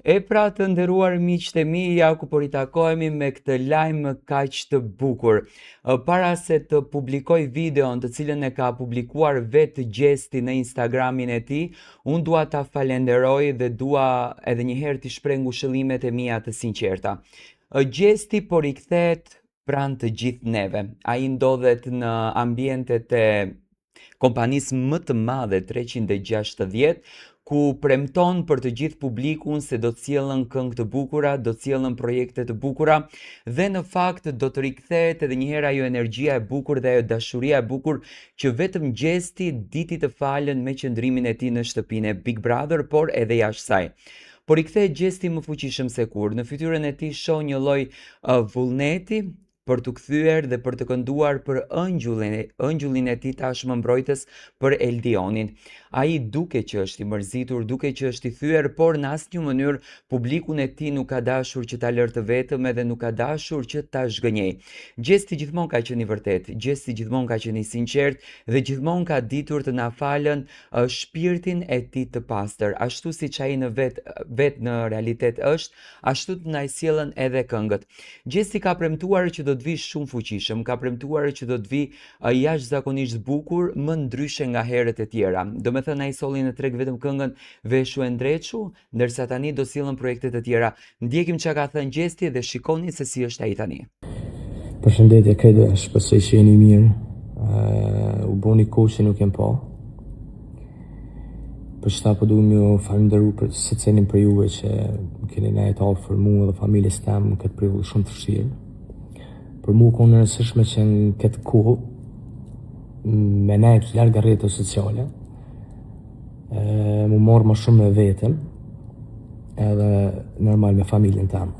E pra të nderuar miqtë e mi, ja ku po ritakohemi me këtë lajm kaq të bukur. Para se të publikoj videon të cilën e ka publikuar vetë Gjesti në Instagramin e tij, unë dua ta falenderoj dhe dua edhe një herë të shpreh ngushëllimet e mia të sinqerta. Gjesti po rikthehet pranë të gjithë neve. Ai ndodhet në ambientet e kompanisë më të madhe 360, ku premton për të gjithë publikun se do të sjellën këngë të bukura, do të sjellën projekte të bukura dhe në fakt do të rikthehet edhe një herë ajo energjia e bukur dhe ajo dashuria e bukur që vetëm Gjesti diti të falën me qëndrimin e tij në shtëpinë e Big Brother, por edhe jashtë saj. Por rikthehet Gjesti më fuqishëm se kur. Në fytyrën e tij shoh një lloj vullneti për të kthyer dhe për të kënduar për ëngjëllin e tij tashmë mbrojtës, për Eldionin. Ai duke që është i mërzitur, duke që është i thyer, por në asnjë mënyrë publikun e tij nuk ka dashur që ta lërë të vetëm edhe nuk ka dashur që ta zhgënjej. Gjesti gjithmonë ka qenë i vërtet, Gjesti gjithmonë ka qenë i sinqert dhe gjithmonë ka ditur të na falën shpirtin e tij të pastër, ashtu siç ai në vet në realitet është, ashtu të na sjellën edhe këngët. Gjesti ka premtuar që do të vi shumë fuqishëm, ka premtuar që do të vi jashtëzakonisht bukur, më ndryshe nga herët e tjera. Do me thënë ai solli në treg vetëm këngën Veshu e ndreçu, ndërsa tani do sjellën projekte të tjera. Ndjekim çka ka thënë Gjesti dhe shikoni se si është ai tani. Përshëndetje, kredo, shpresoj që jeni mirë. U boni kohë që nuk jem pa. Për çfarë po duhem ju falenderoj për secilin për juve që keni nejt afër mua dhe familjes tam në këtë periudhë shumë të vështirë. Për mua ka qenë rëndësishme që në këtë kohë me nejt larg rrjeteve sociale, mu marr më shumë me veten edhe normal me familjen tam.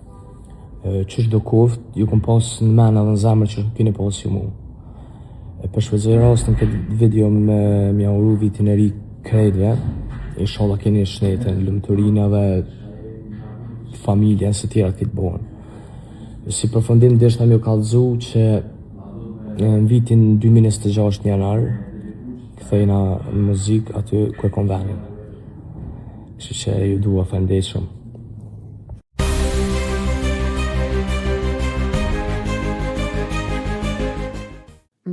Qysh do koft, ju kom pas në men edhe në zemër që keni pas ju mu. Për shfrytëzoj rastin këtë video me mja uru vitin e ri krejtve, inshallah keni shnetën, lumturinë dhe familjen së tjera këtë bohen. Si përfundim deshta më kallëzu që në vitin 2026 në janar kthejna në muzikë aty ku e kom venin. Kështu që ju dua falenderoj shumë.